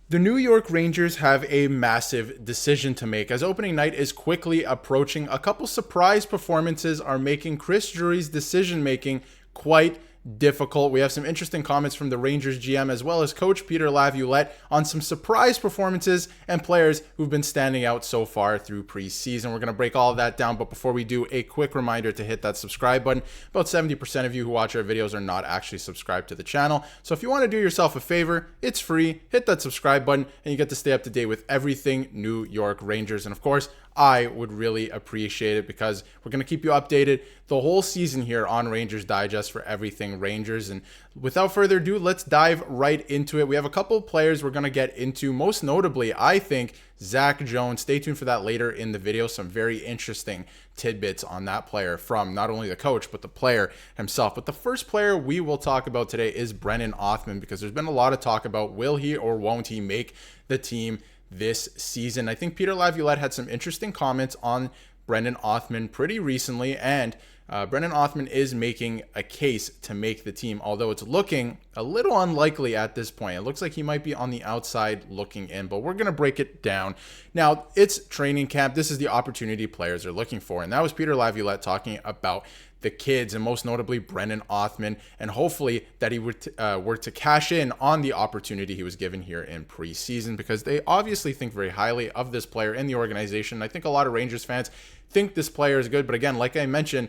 The New York Rangers have a massive decision to make as opening night is quickly approaching. A couple surprise performances are making Chris Drury's decision making quite difficult. We have some interesting comments from the Rangers GM as well as coach Peter Laviolette on some surprise performances and players who've been standing out so far through preseason. We're going to break all of that down, but before we do, a quick reminder to hit that subscribe button. About 70% of you who watch our videos are not actually subscribed to the channel. So if you want to do yourself a favor, it's free. Hit that subscribe button and you get to stay up to date with everything New York Rangers. And of course, I would really appreciate it because we're going to keep you updated the whole season here on Rangers Digest for everything Rangers. And without further ado, let's dive right into it. We have a couple of players we're going to get into, most notably, I think, Zac Jones. Stay tuned for that later in the video. Some very interesting tidbits on that player from not only the coach, but the player himself. But the first player we will talk about today is Brennan Othmann, because there's been a lot of talk about will he or won't he make the team this season. I think Peter Laviolette had some interesting comments on Brennan Othmann pretty recently, and Brennan Othmann is making a case to make the team, although it's looking a little unlikely at this point. It looks like he might be on the outside looking in, but we're going to break it down. Now, it's training camp. This is the opportunity players are looking for, and that was Peter Laviolette talking about the kids, and most notably Brennan Othmann, and hopefully that he would work to cash in on the opportunity he was given here in preseason, because they obviously think very highly of this player in the organization. I think a lot of Rangers fans think this player is good, but again, like I mentioned,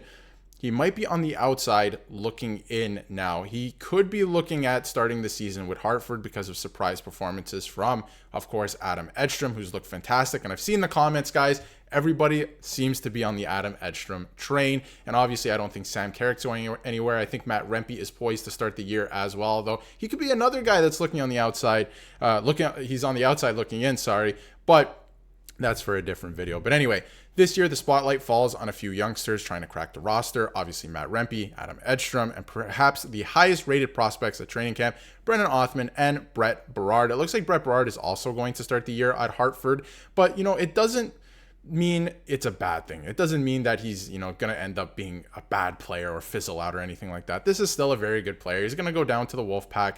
he might be on the outside looking in now. He could be looking at starting the season with Hartford because of surprise performances from, of course, Adam Edstrom, who's looked fantastic. And I've seen the comments, guys. Everybody seems to be on the Adam Edstrom train. And obviously, I don't think Sam Carrick's going anywhere. I think Matt Rempe is poised to start the year as well, though he could be another guy that's looking on the outside. He's on the outside looking in, sorry. But that's for a different video. But anyway, this year the spotlight falls on a few youngsters trying to crack the roster. Obviously Matt Rempe, Adam Edstrom, and perhaps the highest rated prospects at training camp, Brennan Othmann and Brett Berard. It looks like Brett Berard is also going to start the year at Hartford, but it doesn't mean it's a bad thing. It doesn't mean that he's, going to end up being a bad player or fizzle out or anything like that. This is still a very good player. He's going to go down to the Wolfpack,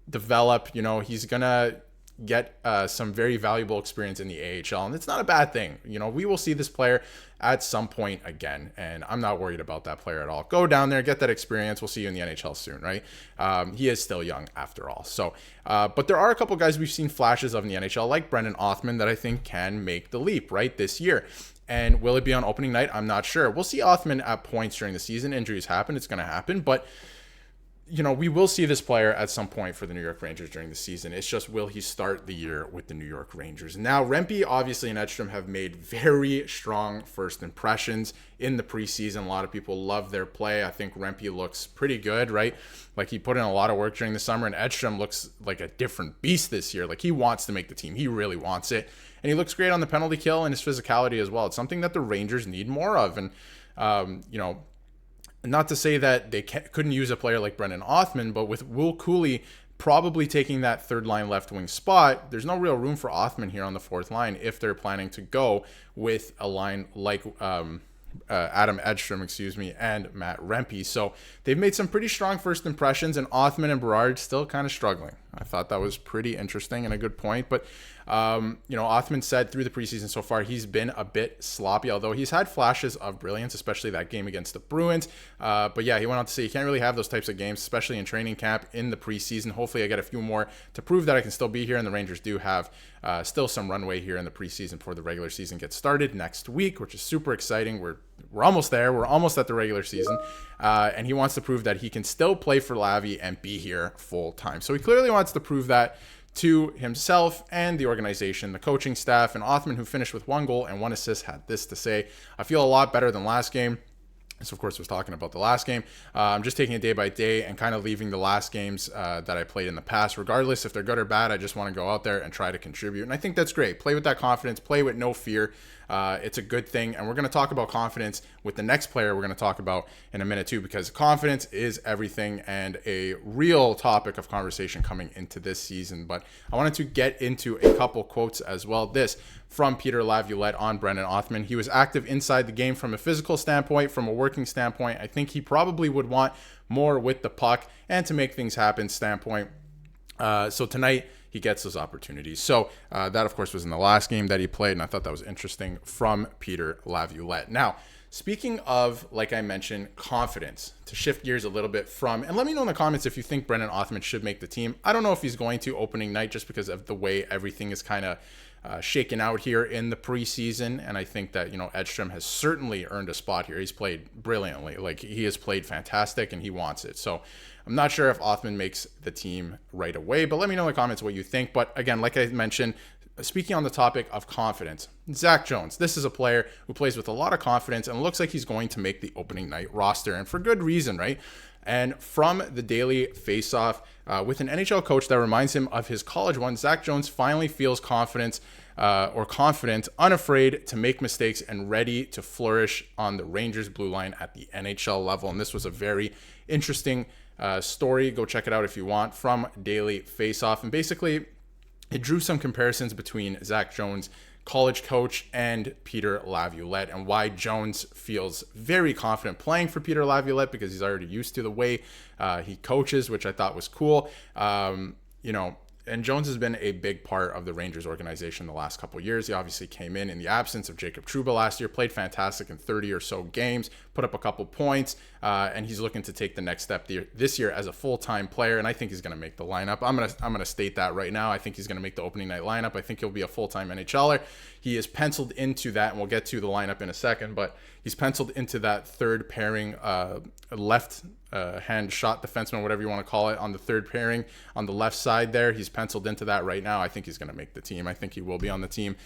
develop, he's going to get some very valuable experience in the AHL, and it's not a bad thing. We will see this player at some point again, and I'm not worried about that player at all. Go down there, get that experience. We'll see you in the NHL soon, right? He is still young after all. So, but there are a couple guys we've seen flashes of in the NHL, like Brennan Othmann, that I think can make the leap, right, this year. And will it be on opening night? I'm not sure. We'll see Othmann at points during the season. Injuries happen. It's going to happen, but we will see this player at some point for the New York Rangers during the season. It's just, will he start the year with the New York Rangers? Now, Rempe, obviously, and Edstrom have made very strong first impressions in the preseason. A lot of people love their play. I think Rempe looks pretty good, right? Like, he put in a lot of work during the summer, and Edstrom looks like a different beast this year. Like, he wants to make the team. He really wants it. And he looks great on the penalty kill and his physicality as well. It's something that the Rangers need more of. And, not to say that they couldn't use a player like Brennan Othmann, but with Will Cooley probably taking that third line left wing spot, there's no real room for Othmann here on the fourth line if they're planning to go with a line like Adam Edstrom, and Matt Rempe. So they've made some pretty strong first impressions, and Othmann and Berard still kind of struggling. I thought that was pretty interesting and a good point. But, Othmann said through the preseason so far, he's been a bit sloppy, although he's had flashes of brilliance, especially that game against the Bruins. But yeah, he went on to say you can't really have those types of games, especially in training camp in the preseason. Hopefully I get a few more to prove that I can still be here. And the Rangers do have still some runway here in the preseason before the regular season gets started next week, which is super exciting. We're almost there. We're almost at the regular season. And he wants to prove that he can still play for Lavi and be here full time. So he clearly wants to prove that to himself and the organization, the coaching staff. And Othmann, who finished with 1 goal and 1 assist, had this to say: I feel a lot better than last game. So, of course, was talking about the last game. I'm just taking it day by day and kind of leaving the last games that I played in the past. Regardless if they're good or bad, I just want to go out there and try to contribute. And I think that's great. Play with that confidence. Play with no fear. It's a good thing. And we're going to talk about confidence with the next player we're going to talk about in a minute too, because confidence is everything and a real topic of conversation coming into this season. But I wanted to get into a couple quotes as well. This from Peter Laviolette on Brennan Othmann. He was active inside the game from a physical standpoint, from a working standpoint. I think he probably would want more with the puck and to make things happen standpoint. So tonight, he gets those opportunities. So that, of course, was in the last game that he played, and I thought that was interesting from Peter Laviolette. Now, speaking of, like I mentioned, confidence, to shift gears a little bit from, and let me know in the comments if you think Brennan Othmann should make the team. I don't know if he's going to opening night just because of the way everything is kind of shaken out here in the preseason. And I think that, Edstrom has certainly earned a spot here. He's played brilliantly. Like, he has played fantastic and he wants it. So I'm not sure if Othmann makes the team right away, but let me know in the comments what you think. But again, like I mentioned, speaking on the topic of confidence, Zac Jones, this is a player who plays with a lot of confidence and looks like he's going to make the opening night roster, and for good reason, right? And from the Daily Faceoff, with an NHL coach that reminds him of his college one, Zac Jones finally feels confident, unafraid to make mistakes, and ready to flourish on the Rangers blue line at the NHL level. And this was a very interesting story. Go check it out if you want, from Daily Faceoff. And basically, it drew some comparisons between Zac Jones, college coach, and Peter Laviolette, and why Jones feels very confident playing for Peter Laviolette because he's already used to the way he coaches, which I thought was cool. And Jones has been a big part of the Rangers organization the last couple of years. He obviously came in the absence of Jacob Trouba last year, played fantastic in 30 or so games, put up a couple points, and he's looking to take the next step this year as a full-time player, and I think he's going to make the lineup. I'm gonna state that right now. I think he's going to make the opening night lineup. I think he'll be a full-time NHLer. He is penciled into that, and we'll get to the lineup in a second, but he's penciled into that third pairing, left hand shot defenseman, whatever you want to call it, on the third pairing on the left side there. He's penciled into that right now. I think he's going to make the team. I think he will be on the team.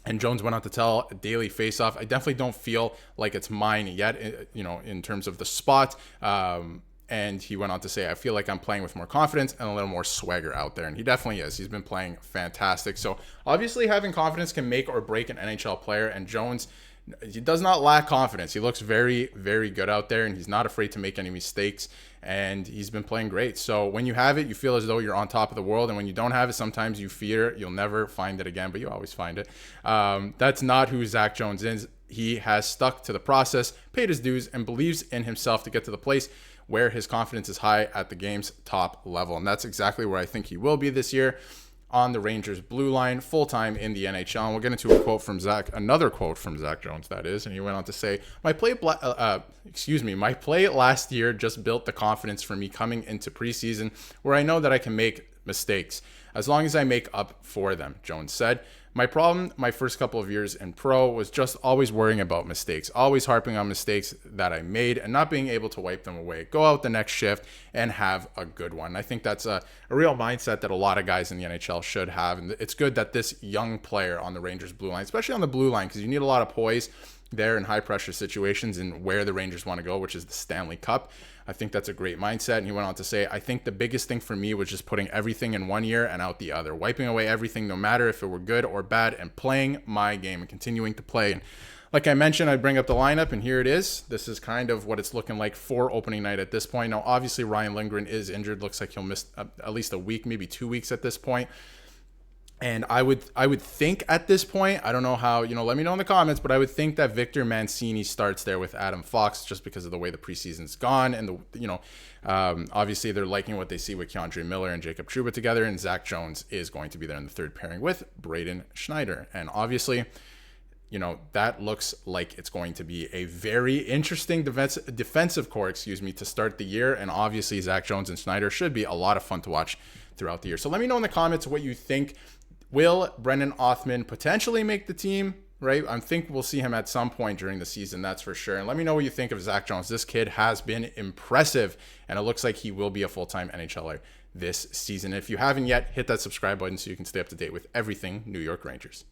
And Jones went on to tell Daily Faceoff, I definitely don't feel like it's mine yet, in terms of the spot. And he went on to say, I feel like I'm playing with more confidence and a little more swagger out there. And he definitely is. He's been playing fantastic. So obviously having confidence can make or break an NHL player. And Jones, he does not lack confidence. He looks very, very good out there, and he's not afraid to make any mistakes, and he's been playing great. So when you have it, you feel as though you're on top of the world, and when you don't have it, sometimes you fear you'll never find it again, but you always find it. That's not who Zac Jones is. He has stuck to the process, paid his dues, and believes in himself to get to the place where his confidence is high at the game's top level, and that's exactly where I think he will be this year, on the Rangers blue line, full-time in the NHL. And we'll get into another quote from Zac Jones, that is. And he went on to say, my play last year just built the confidence for me coming into preseason, where I know that I can make mistakes as long as I make up for them, Jones said. My problem my first couple of years in pro was just always worrying about mistakes, always harping on mistakes that I made and not being able to wipe them away. Go out the next shift and have a good one. I think that's a real mindset that a lot of guys in the NHL should have. And it's good that this young player on the Rangers blue line, especially on the blue line, because you need a lot of poise there in high pressure situations and where the Rangers want to go, which is the Stanley Cup. I think that's a great mindset. And he went on to say, I think the biggest thing for me was just putting everything in one ear and out the other, wiping away everything, no matter if it were good or bad, and playing my game and continuing to play. And like I mentioned, I'd bring up the lineup, and here it is. This is kind of what it's looking like for opening night at this point. Now, obviously, Ryan Lindgren is injured. Looks like he'll miss at least a week, maybe 2 weeks at this point. And I would think at this point, I don't know how, let me know in the comments, but I would think that Victor Mancini starts there with Adam Fox, just because of the way the preseason's gone. And, obviously they're liking what they see with Keandre Miller and Jacob Trouba together. And Zac Jones is going to be there in the third pairing with Braden Schneider. And obviously, that looks like it's going to be a very interesting defensive core, to start the year. And obviously Zac Jones and Schneider should be a lot of fun to watch throughout the year. So let me know in the comments what you think. Will Brennan Othmann potentially make the team, right? I think we'll see him at some point during the season, that's for sure. And let me know what you think of Zac Jones. This kid has been impressive, and it looks like he will be a full-time NHLer this season. If you haven't yet, hit that subscribe button so you can stay up to date with everything New York Rangers.